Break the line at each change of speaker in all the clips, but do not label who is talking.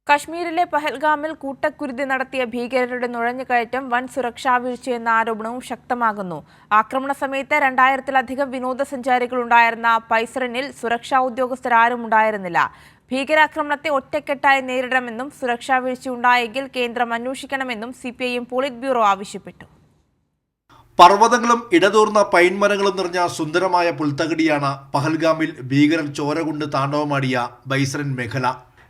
കശ്മീരിലെ പഹൽഗാമിൽ കൂട്ടക്കുരുതി നടത്തിയ ഭീകരരുടെ നുഴഞ്ഞുകയറ്റം വൻ സുരക്ഷാ വീഴ്ചയെന്ന ആരോപണവും ശക്തമാകുന്നു. ആക്രമണ സമയത്ത് 2000-ലധികം വിനോദസഞ്ചാരികളുണ്ടായിരുന്ന പൈസറിനിൽ സുരക്ഷാ ഉദ്യോഗസ്ഥരാരും ഉണ്ടായിരുന്നില്ല. ഭീകരാക്രമണത്തെ ഒറ്റക്കെട്ടായി നേരിടണമെന്നും സുരക്ഷാ വീഴ്ചയുണ്ടായെങ്കിൽ കേന്ദ്രം അന്വേഷിക്കണമെന്നും CPIM പോളിറ്റ് ബ്യൂറോ ആവശ്യപ്പെട്ടു.
പർവ്വതങ്ങളും ഇടതൂർന്ന പൈൻമരങ്ങളും നിറഞ്ഞ സുന്ദരമായ പുൽത്തകിടിയാണ് പഹൽഗാമിൽ ഭീകരർ ചോര കൊണ്ട് താണ്ഡവമാടിയ ബൈസറിൻ മേഖല.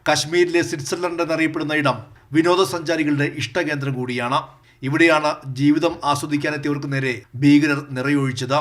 കശ്മീരിലെ സ്വിറ്റ്സർലൻഡ് എന്നറിയപ്പെടുന്ന ഇടം വിനോദസഞ്ചാരികളുടെ ഇഷ്ടകേന്ദ്രം കൂടിയാണ്. ഇവിടെയാണ് ജീവിതം ആസ്വദിക്കാനെത്തിയവർക്ക് നേരെ ഭീകരർ നിറയൊഴിച്ചത്.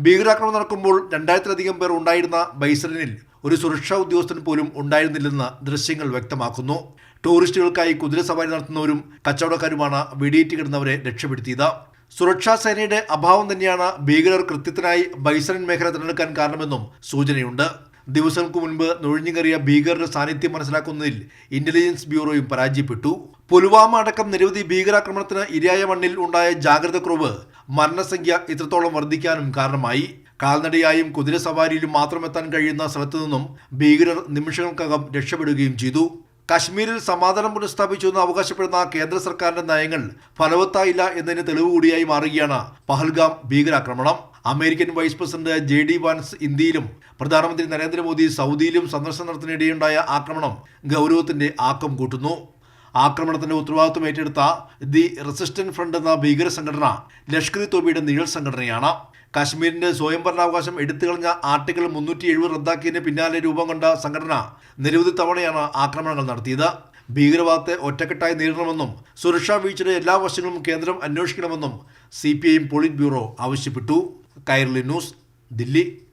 ഭീകരാക്രമണം നടക്കുമ്പോൾ 2000-ലധികം പേർ ഉണ്ടായിരുന്ന ബൈസറിനിൽ ഒരു സുരക്ഷാ ഉദ്യോഗസ്ഥൻ പോലും ഉണ്ടായിരുന്നില്ലെന്ന് ദൃശ്യങ്ങൾ വ്യക്തമാക്കുന്നു. ടൂറിസ്റ്റുകൾക്കായി കുതിരസവാരി നടത്തുന്നവരും കച്ചവടക്കാരുമാണ് വെടിയേറ്റ് കിടന്നവരെ രക്ഷപ്പെടുത്തിയത്. സുരക്ഷാ സേനയുടെ അഭാവം തന്നെയാണ് ഭീകരർ കൃത്യത്തിനായി ബൈസറിൻ മേഖല തിരഞ്ഞെടുക്കാൻ കാരണമെന്നും സൂചനയുണ്ട്. ദിവസങ്ങൾക്ക് മുൻപ് നുഴഞ്ഞുകയറിയ ഭീകരരുടെ സാന്നിധ്യം മനസ്സിലാക്കുന്നതിൽ ഇന്റലിജൻസ് ബ്യൂറോയും പരാജയപ്പെട്ടു. പുൽവാമ അടക്കം നിരവധി ഭീകരാക്രമണത്തിന് ഇരയായ മണ്ണിൽ ഉണ്ടായ ജാഗ്രത കുറവ് മരണസംഖ്യ ഇത്രത്തോളം വർദ്ധിക്കാനും കാരണമായി. കാൽനടയായും കുതിരസവാരിയിലും മാത്രം എത്താൻ കഴിയുന്ന സ്ഥലത്തു നിന്നും ഭീകരർ നിമിഷങ്ങൾക്കകം രക്ഷപ്പെടുകയും ചെയ്തു. കശ്മീരിൽ സമാധാനം പുനഃസ്ഥാപിച്ചുവെന്ന് അവകാശപ്പെടുന്ന കേന്ദ്ര സർക്കാരിന്റെ നയങ്ങൾ ഫലവത്തായില്ല എന്നതിന് തെളിവ് കൂടിയായി മാറുകയാണ് പഹൽഗാം ഭീകരാക്രമണം. American vice president JD Vance ഇന്ത്യയിലും പ്രധാനമന്ത്രി നരേന്ദ്രമോദി സൗദിയിലും സന്ദർശനം നടത്തുന്നതിനിടെയുണ്ടായ ആക്രമണം ഗൗരവത്തിന്റെ ആക്കം കൂട്ടുന്നു. ആക്രമണത്തിന്റെ ഉത്തരവാദിത്വം ഏറ്റെടുത്ത ദി റെസിസ്റ്റന്റ് ഫ്രണ്ട് എന്ന ഭീകര സംഘടന ലഷ്കർ-ഇ-തോയ്ബയുടെ നിഴൽ സംഘടനയാണ്. കശ്മീരിന്റെ സ്വയംഭരണാവകാശം എടുത്തുകളഞ്ഞ ആർട്ടിക്കിൾ 370 റദ്ദാക്കിയതിന് പിന്നാലെ രൂപം കൊണ്ട സംഘടന നിരവധി തവണയാണ് ആക്രമണങ്ങൾ നടത്തിയത്. ഭീകരവാദത്തെ ഒറ്റക്കെട്ടായി നേരിടണമെന്നും സുരക്ഷാ വീഴ്ചയുടെ എല്ലാ വശങ്ങളും കേന്ദ്രം അന്വേഷിക്കണമെന്നും CPIM പോളിറ്റ് ബ്യൂറോ ആവശ്യപ്പെട്ടു. കൈരളി ന്യൂസ്, ദില്ലി.